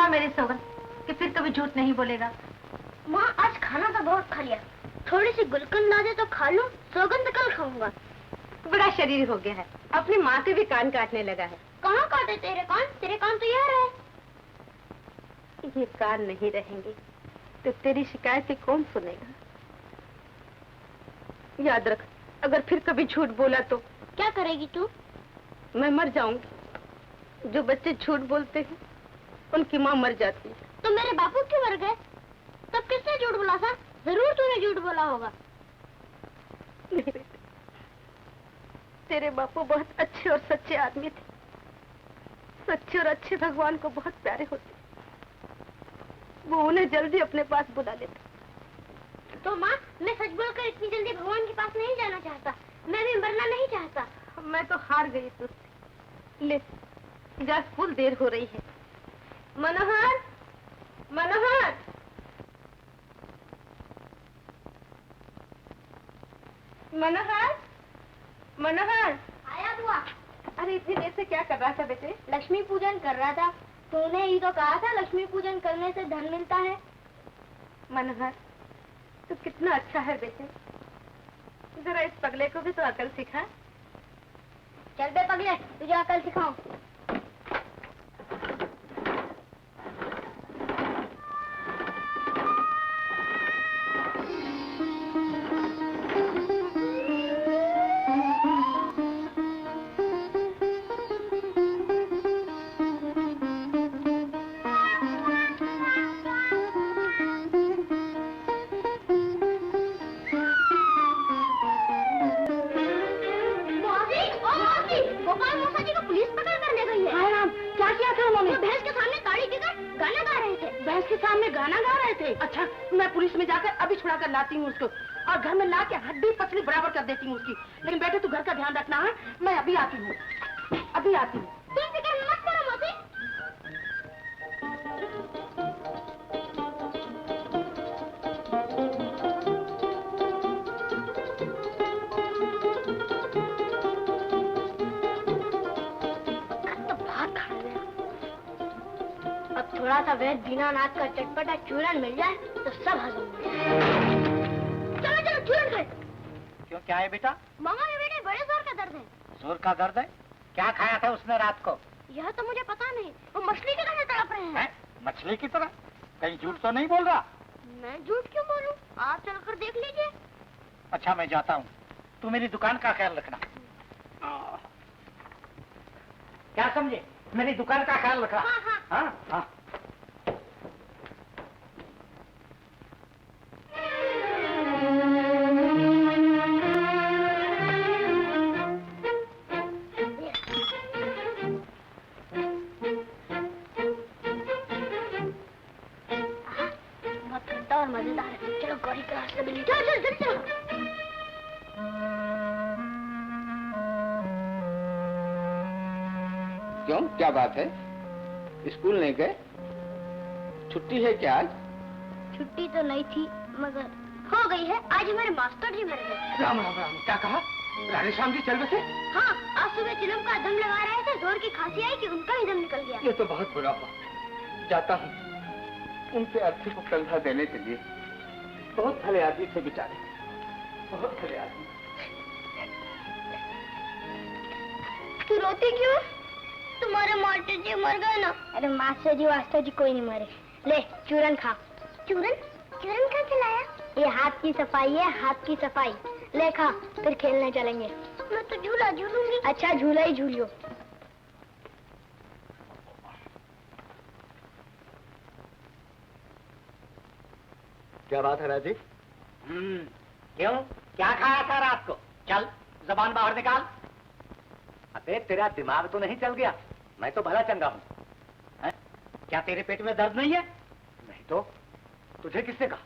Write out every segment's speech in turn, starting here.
खा मेरी सौगंध कि फिर कभी झूठ नहीं बोलेगा। माँ आज खाना तो बहुत खा लिया, थोड़ी सी गुलकंद ला दे तो खा लूं, सौगंध कल खाऊंगा। बड़ा शरीर हो गया है, अपनी माँ के भी कान काटने लगा है। कहाँ काटे तेरे कान? तेरे कान तो यार है। ये कान नहीं रहेंगे तो तेरी शिकायतें कौन सुनेगा? याद रख, अगर फिर कभी झूठ बोला तो क्या करेगी तू? मैं मर जाऊंगी। जो बच्चे झूठ बोलते हैं उनकी माँ मर जाती है। तो मेरे बापू क्यों मर गए? तब किसने झूठ बोला था? जरूर तूने झूठ बोला होगा। नहीं बेटे, तेरे बापू बहुत अच्छे और सच्चे आदमी थे। सच्चे और अच्छे भगवान को बहुत प्यारे होते, वो उन्हें जल्दी अपने पास बुला लेते। तो माँ, मैं सच बोलकर इतनी जल्दी भगवान के पास नहीं जाना चाहता। मैं भी मरना नहीं चाहता। मैं तो हार गई तुझसे। ले जा, फुल देर हो रही है। मनोहर, मनोहर, मनोहर, मनोहर। आया बुआ। अरे इतनी देर से क्या कर रहा था बेटे? लक्ष्मी पूजन कर रहा था। तूने ही तो कहा था लक्ष्मी पूजन करने से धन मिलता है। मनोहर, तू कितना अच्छा है बेटे। जरा इस पगले को भी तो अकल सिखा। चल बे पगले, तुझे अकल सिखाऊं। अच्छा, मैं पुलिस में जाकर अभी छुड़ा कर लाती हूँ उसको और घर में ला के हड्डी पसली बराबर कर देती हूँ उसकी। लेकिन बेटे तू घर का ध्यान रखना है। मैं अभी आती हूँ, अभी आती हूँ। तुम फिक्र मत करो मौसी। तो बहुत खा गया। अब थोड़ा सा वेद दीनानाथ का चटपटा चूरन मिल जाए तो सब हजम हो जाए। चलो चलो चूरन खाए। क्यों, क्या है बेटा? मामा के बेटे बड़े जोर का दर्द है। जोर का दर्द है? क्या खाया था उसने रात को? यह तो मुझे पता नहीं। वो मछली की तरह तड़प रहे हैं। मछली की तरह? कहीं झूठ तो नहीं बोल रहा? मैं झूठ क्यों बोलूं? आप चलकर देख लीजिए। अच्छा, मैं जाता हूँ। तू मेरी दुकान का ख्याल रखना। क्या समझे? मेरी दुकान का ख्याल रखना। हाँ हाँ। हाँ हाँ। और मजेदार है। चलो गौरी के रास्ते में चलो चलो चलो चलो। क्यों, क्या बात है? स्कूल नहीं गए? छुट्टी है क्या आज? छुट्टी तो नहीं थी मगर हो गई है। आज हमारे मास्टर जी मर गए। राम राम राम। क्या कहा? राधेश्याम जी चल बसे? हाँ, आज सुबह चिलम का दम लगा रहे थे, जोर की खांसी आई कि उनका ही दम निकल गया। ये तो बहुत बुरा हुआ। जाता हूँ उनके अर्थी को कंधा देने के लिए। बहुत भले आदमी थे बेचारे, बहुत भले आदमी। तू रोती क्यों? तुम्हारे मास्टर जी मर गए ना। अरे मास्टर जी वास्टर जी कोई नहीं मरे। ले चूरन खा। चूरन? चूरन कहाँ से लाया? ये हाथ की सफाई है, हाथ की सफाई। ले खा, फिर खेलने चलेंगे। मैं तो झूला झूलूंगी। अच्छा, झूला ही झूलियो। क्या बात है राजीव? क्यों, क्या खाया था रात को? चल जबान बाहर निकाल। अबे तेरा दिमाग तो नहीं चल गया? मैं तो भला चंगा हूँ। क्या तेरे पेट में दर्द नहीं है? नहीं तो तुझे किसने कहा?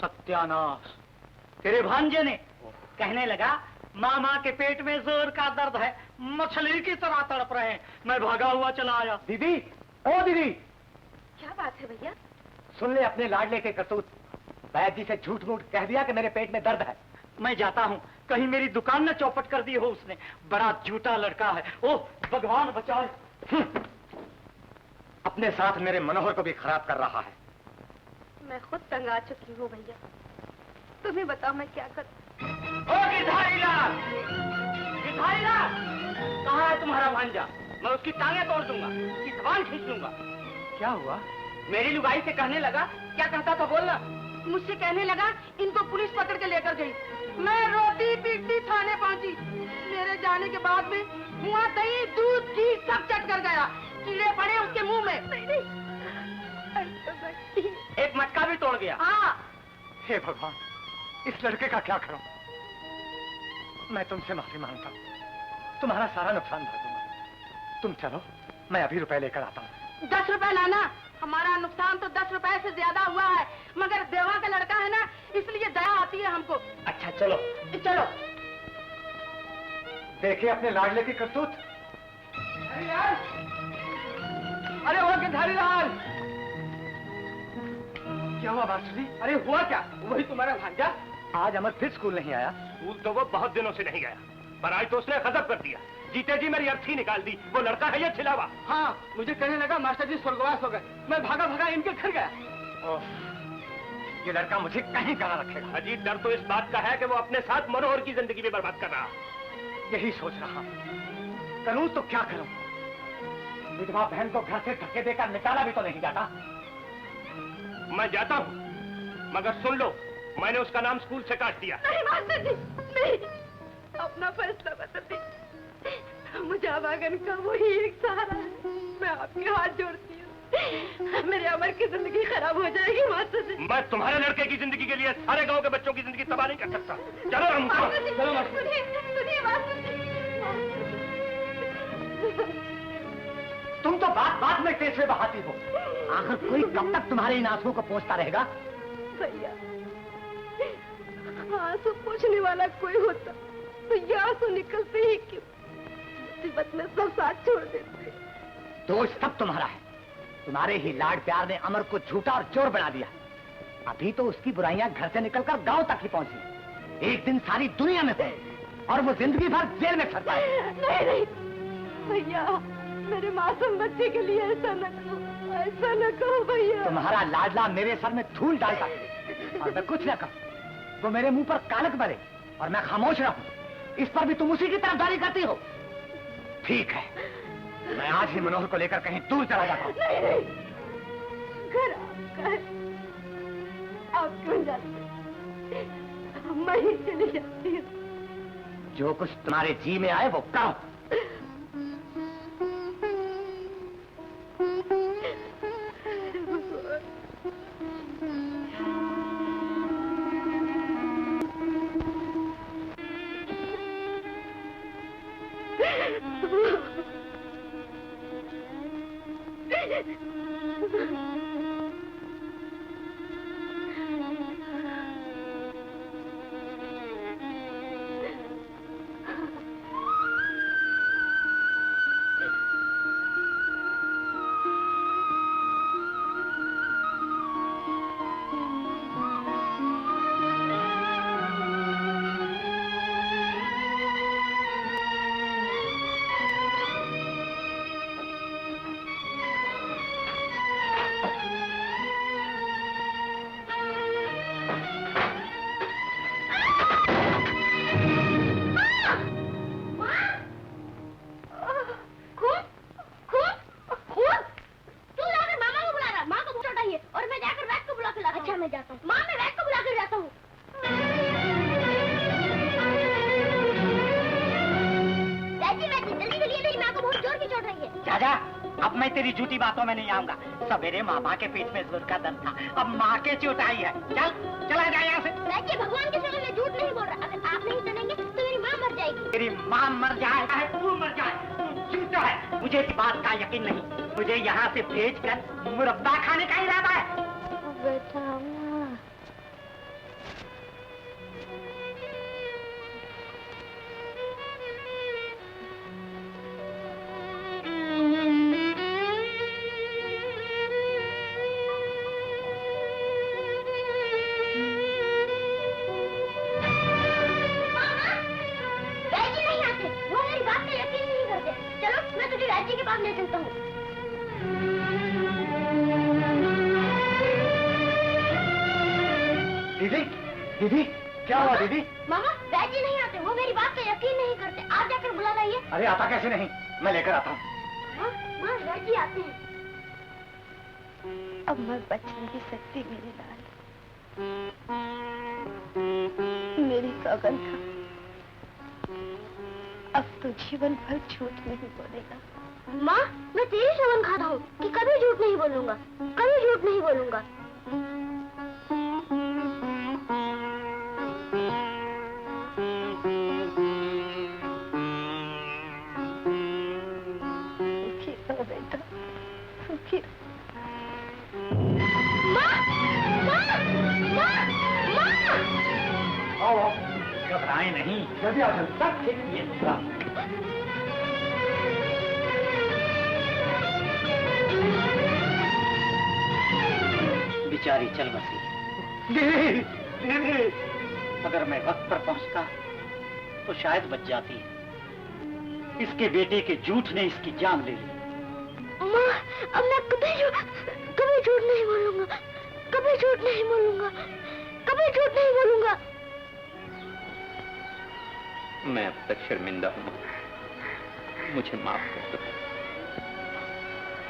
सत्यानाश, तेरे भांजे ने। कहने लगा मामा के पेट में जोर का दर्द है, मछली की तरह तड़प रहे हैं। मैं भागा हुआ चला आया। दीदी, ओ दीदी। क्या बात है भैया? सुन ले अपने लाडले के करतूत। वैद्य जी से झूठ मूठ कह दिया कि मेरे पेट में दर्द है। मैं जाता हूँ, कहीं मेरी दुकान न चौपट कर दी हो उसने। बड़ा झूठा लड़का है। ओह भगवान बचाए। अपने साथ मेरे मनोहर को भी खराब कर रहा है। मैं खुद तंग आ चुकी हूँ भैया, तुम्हें बताओ मैं क्या करूँ। ओ गिरधारीलाल! गिरधारीलाल! कहाँ है तुम्हारा भांजा? मैं उसकी टांगें तोड़ दूंगा, उसकी जबान खींच लूंगा। क्या हुआ? मेरी लुगाई से कहने लगा, क्या कहता था बोलना? मुझसे कहने लगा इनको पुलिस पकड़ के लेकर गई। मैं रोती पीटती थाने पहुंची। मेरे जाने के बाद में वहाँ दही दूध घी सब चट कर गया। कीड़े पड़े उसके मुंह में। एक मटका भी तोड़ गया। हाँ। हे भगवान, इस लड़के का क्या करूं? मैं तुमसे माफी मांगता हूँ, तुम्हारा सारा नुकसान भर दूंगा। तुम चलो, मैं अभी रुपए लेकर आता हूँ। 10 रुपए लाना। हमारा नुकसान तो 10 रुपए से ज्यादा हुआ है, मगर देवा का लड़का है ना, इसलिए दया आती है हमको। अच्छा चलो चलो। देखिए अपने लाडले की करतूत। अरे वो गिरधारीलाल! क्या हुआ मास्टर जी? अरे हुआ क्या? वही तुम्हारा भांजा आज अमर फिर स्कूल नहीं आया। स्कूल तो वो बहुत दिनों से नहीं गया, पर आज तो उसने गजब कर दिया। जीते जी मेरी अर्थी निकाल दी। वो लड़का है ये छिलावा। हाँ, मुझे कहने लगा मास्टर जी स्वर्गवास हो गए। मैं भागा भागा इनके घर गया। ओह, ये लड़का मुझे कहीं कहाँ रखेगा। अजीब डर तो इस बात का है कि वो अपने साथ मनोहर की जिंदगी भी बर्बाद कर रहा। यही सोच रहा हूँ, करूँ तो क्या करूँ? विधवा बहन को घर से धक्के देकर निकाला भी तो नहीं जाता। मैं जाता हूँ, मगर सुन लो, मैंने उसका नाम स्कूल से काट दिया। नहीं मास्टर जी, नहीं। अपना फैसला बदल दी। मुझे अभागन का वही एक सहारा है। मैं आपके हाथ जोड़ती हूँ। मेरे अमर की जिंदगी खराब हो जाएगी मास्टर जी। मैं तुम्हारे लड़के की जिंदगी के लिए सारे गांव के बच्चों की जिंदगी तबाह नहीं कर सकता। चलो हम चलो मास्टर। सुनिए मास्टर जी। तुम तो बात बात में केसवे बहाती हो। आखिर कोई कब तक तुम्हारे इन आंसुओं को पोंछता रहेगा? भैया, आंसू पोंछने वाला कोई होता तो ये आंसू निकलते ही क्यों? मुसीबत में सब साथ छोड़ देते। दोष सब तुम्हारा है। तुम्हारे ही लाड प्यार ने अमर को झूठा और चोर बना दिया। अभी तो उसकी बुराइयां घर से निकलकर गांव तक ही पहुंची। एक दिन सारी दुनिया में है और वो जिंदगी भर जेल में फंसा है। नहीं नहीं भैया, मेरे मासूम बच्चे के लिए ऐसा न करो, ऐसा न करो भैया। तुम्हारा लाडला मेरे सर में धूल डालता है और मैं कुछ न कहूं। वो मेरे मुंह पर कालक बरे और मैं खामोश रहूं। इस पर भी तुम उसी की तरफदारी करती हो। ठीक है, मैं आज ही मनोहर को लेकर कहीं दूर चला जाता हूँ। नहीं नहीं, घर आपका है, आप क्यों जाते? मैं ही चली जाती हूँ। जो कुछ तुम्हारे जी में आए वो करो। तेरी झूठी बातों में नहीं आऊंगा। सवेरे मामा के पेट में जोर का दर्द था, अब माँ के चोट आई है। चल चला जाए यहाँ से। भगवान के सामने झूठ नहीं बोल रहा। अगर आप नहीं सुनेंगे तो मेरी माँ मर जाएगी। तेरी माँ मर जाए चाहे तू मर जाए, तू झूठा है। मुझे इस बात का यकीन नहीं। मुझे यहाँ से भेजकर मुरब्बा खाने का इरादा है। बेटा ले चलता हूँ। दीदी क्या हुआ दीदी? मामा डैड जी नहीं आते, वो मेरी बात का यकीन नहीं करते। आप जाकर बुला लाइए। अरे आता कैसे नहीं, मैं लेकर आता हूँ। माँ डैड जी आते हैं। अब मैं बच नहीं सकती मेरी लाल, मेरी सौगंध, अब तो जीवन भर झूठ नहीं बोलेगा। माँ मैं तेरी सौगंध खाता हूँ कि कभी झूठ नहीं बोलूंगा, कभी झूठ नहीं बोलूंगा। सुखी रहो बेटा, सुखी। माँ माँ माँ माँ आओ घबराए नहीं, जल्दी आओ जल्दी। सब ठीक है। बेचारी चल बसी। दीदी, अगर मैं वक्त पर पहुंचता तो शायद बच जाती है। इसके बेटे के झूठ ने इसकी जान ले ली। माँ अब मैं कभी झूठ नहीं बोलूंगा, कभी झूठ नहीं बोलूंगा, कभी झूठ नहीं बोलूंगा। मैं अब तक शर्मिंदा हूँ, मुझे माफ कर दो।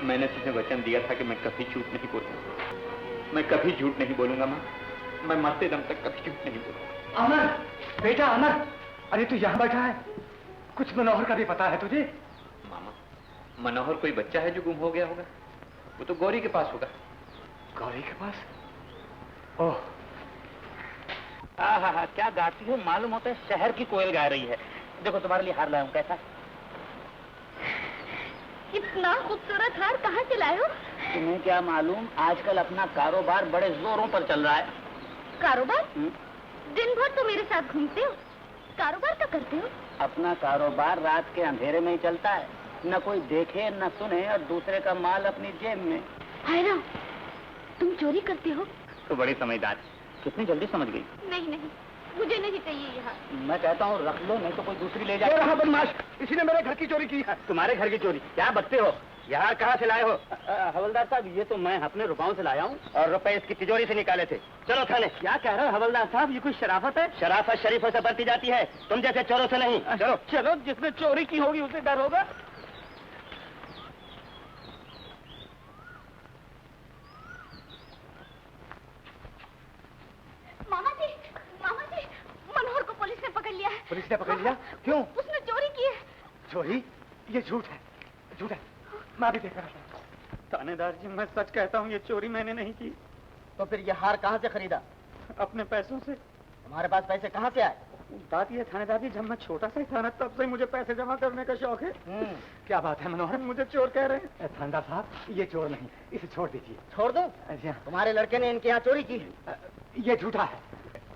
मैंने तुझे वचन दिया था कि मैं कभी झूठ नहीं बोलूंगा। मैं कभी झूठ नहीं बोलूंगा माँ, मैं मरते दम तक कभी झूठ नहीं बोलूंगा। अमर, बेटा अमर, अरे तू यहाँ बैठा है, कुछ मनोहर का भी पता है तुझे? मामा, मनोहर कोई बच्चा है जो गुम हो गया होगा? वो तो गौरी के पास होगा। गौरी के पास? ओह, हाँ, क्या गाती हो, मालूम होता है शहर की कोयल गा रही है। देखो तुम्हारे लिए हार लाया हूँ, कैसा? इतना खूबसूरत हार कहाँ से लाए हो? तुम्हें क्या मालूम, आजकल अपना कारोबार बड़े जोरों पर चल रहा है। कारोबार? दिन भर तो मेरे साथ घूमते हो, कारोबार तो करते हो? अपना कारोबार रात के अंधेरे में ही चलता है, न कोई देखे न सुने और दूसरे का माल अपनी जेब में। हाय राम, तुम चोरी करते हो? तो बड़ी समझदार, कितनी जल्दी समझ गई। नहीं नहीं, मुझे नहीं चाहिए ये हार। मैं कहता हूँ रख लो, नहीं तो कोई दूसरी ले ये जाए। रहा बदमाश, इसी ने मेरे घर की चोरी की है। तुम्हारे घर की चोरी? क्या बकते हो, यार कहाँ से लाए हो? हवलदार साहब, ये तो मैं अपने रुपयों से लाया हूँ और रुपए इसकी तिजोरी से निकाले थे। चलो थाने। क्या कह रहे हो हवलदार साहब, ये कोई शराफत है? शराफत शरीफों से बरती जाती है, तुम जैसे चोरों से नहीं। चलो चलो, जिसने चोरी की होगी उसे डर होगा। मामा जी, मनोहर को पुलिस ने पकड़ लिया है। पुलिस ने पकड़ लिया? क्यों? उसने चोरी की है। चोरी? ये झूठ है, झूठ है। मैं भी देखकर आता हूँ। थानेदार जी, मैं सच कहता हूँ, ये चोरी मैंने नहीं की। तो फिर ये हार कहाँ से खरीदा? अपने पैसों से। तुम्हारे पास पैसे कहाँ से आए? बात ये थानेदार जी, जब मैं छोटा सा ही था ना, तब से मुझे पैसे जमा करने का शौक है। क्या बात है मनोहर? मुझे चोर कह रहे हैं। थानेदार साहब, ये चोर नहीं, इसे छोड़ दीजिए। छोड़ दो? जी हाँ। तुम्हारे लड़के ने इनके यहाँ चोरी की है। ये झूठा है।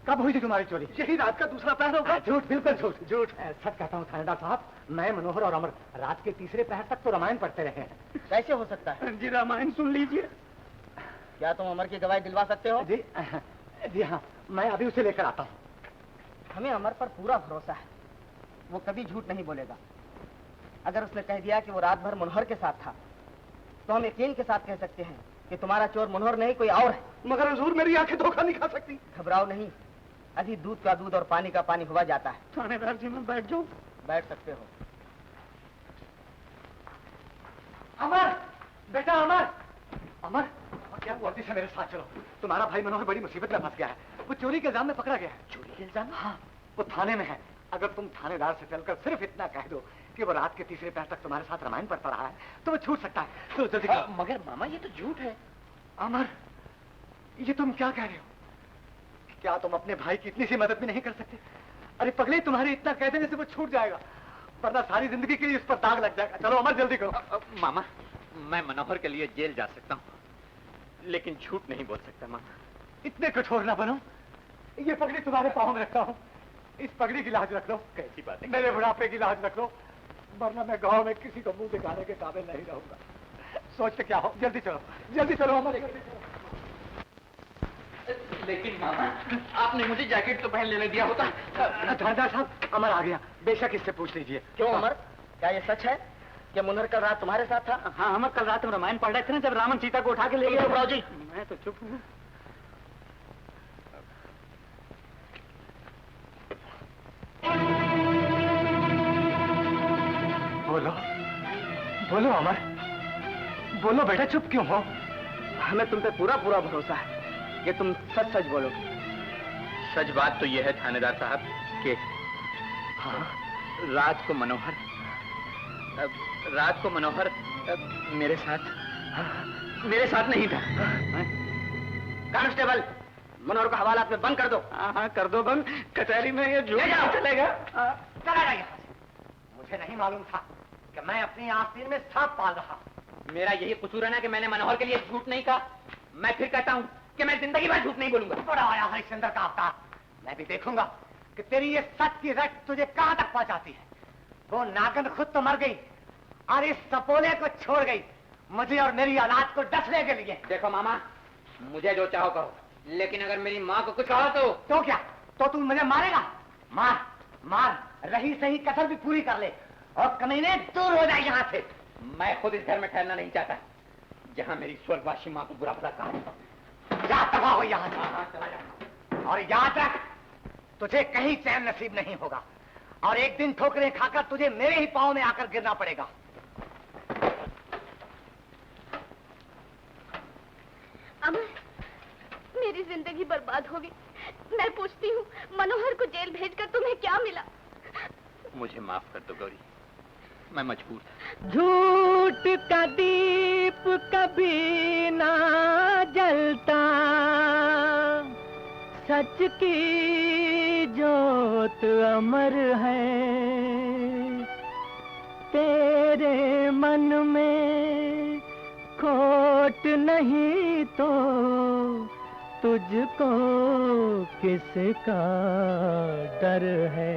कब हुई थी तुम्हारी चोरी? यही रात का दूसरा पहर होगा। झूठ, बिल्कुल झूठ, झूठ। सच कहता हूँ थानेदार साहब, मैं मनोहर और अमर रात के तीसरे पहर तक तो रामायण पढ़ते रहे हैं। कैसे हो सकता है? जी रामायण सुन लीजिए। क्या तुम अमर की गवाही दिलवा सकते हो? जी हाँ, मैं अभी उसे लेकर आता हूँ। हमें अमर पर पूरा भरोसा है, वो कभी झूठ नहीं बोलेगा। अगर उसने कह दिया कि वो रात भर मनोहर के साथ था, तो हम यकीन के साथ कह सकते हैं कि तुम्हारा चोर मनोहर नहीं कोई और है। मगर हुजूर, मेरी आंखें धोखा नहीं खा सकती। घबराओ नहीं, अभी दूध का दूध और पानी का पानी हुआ जाता है। थानेदार जी, मैं बैठ जाऊं? बैठ सकते हो। अमर, बेटा अमर, अमर, क्या हुआ? जल्दी से मेरे साथ चलो। तुम्हारा भाई मनोहर बड़ी मुसीबत में फंस गया है। वो चोरी के इल्जाम में पकड़ा गया है। चोरी के इल्जाम? हाँ, वो थाने में है। अगर तुम थानेदार से चलकर सिर्फ इतना कह दो कि वो रात के तीसरे पहर तक तुम्हारे साथ रामायण पढ़ता रहा है, तो वो छूट सकता है। तो जल्दी करो। मगर मामा, ये तो झूठ है। अमर, ये तुम क्या कह रहे हो? क्या तुम अपने भाई की इतनी सी मदद भी नहीं कर सकते? अरे पगले, तुम्हारे इतना कह देने से वो छूट जाएगा, वरना सारी जिंदगी के लिए इस पर दाग लग जाएगा। चलो अमर, जल्दी करो। मामा, मैं मनोहर के लिए जेल जा सकता हूँ, लेकिन झूठ नहीं बोल सकता मामा। इतने कठोर ना बनो। ये पगड़ी तुम्हारे पाँव में रखता हूँ, इस पगड़ी की लाज रख लो। कैसी बात है? मेरे बुढ़ापे की लाज रख लो, वरना मैं गांव में किसी को मुंह दिखाने के काबिल नहीं रहूंगा। सोचते क्या हो? जल्दी चलो, जल्दी चलो हमारे। लेकिन मामा, आपने मुझे जैकेट तो पहन लेने दिया होता। थानेदार साहब, अमर आ गया, बेशक इससे पूछ लीजिए। क्यों अमर, क्या ये सच है कि मनोहर कल रात तुम्हारे साथ था? हाँ, हम कल रात में रामायण पढ़ रहे थे ना, जब रावण सीता को उठा के ले गया। जी, मैं तो चुप हूँ। बोलो अमर, बोलो बेटा, चुप क्यों हो? हमें तुम पे पूरा पूरा भरोसा है कि तुम सच सच बोलोगे। सच बात तो यह है थानेदार साहब कि रात को मनोहर मेरे साथ नहीं था। कांस्टेबल, मनोहर को हवालात में बंद कर दो। हाँ कर दो बंद, कचहरी में ये झूठ चलेगा। चला जाइए। मुझे नहीं मालूम था कि मैं अपनी आस्तीन में सांप पाल रहा। मेरा यही कसूर है ना कि मैंने मनोहर के लिए झूठ नहीं कहा। मैं फिर कहता हूँ कि मैं जिंदगी भर झूठ नहीं बोलूंगा। बड़ा आया हरिश्चंद्र का अवतार। मैं भी देखूंगा कि तेरी ये सच की रट तुझे कहां तक पहुंचाती है। वो नागन खुद तो मर गई और इस सपोले को छोड़ गई मुझे और मेरी औलाद को डसने के लिए। देखो मामा, मुझे जो चाहो कहो, लेकिन अगर मेरी माँ को कुछ कहो तो क्या? तो तू मुझे मारेगा? मार मार, रही सही कसर भी पूरी कर ले और कमीने दूर हो जाए यहाँ से। मैं खुद इस घर में ठहरना नहीं चाहता जहाँ मेरी स्वर्गवासी माँ को बुरा भला कहा। जा तबाह हो यहाँ से। और याद रख, तुझे कहीं चैन नसीब नहीं होगा और एक दिन ठोकरें खाकर तुझे मेरे ही पांव में आकर गिरना पड़ेगा। अमर, मेरी जिंदगी बर्बाद हो गई। मैं पूछती हूँ, मनोहर को जेल भेजकर तुम्हें क्या मिला? मुझे माफ कर दो गौरी, मैं मजबूर था। झूठ का दीप कभी ना जलता, सच की जोत अमर है। तेरे मन में खोट नहीं तो तुझको किसका डर है।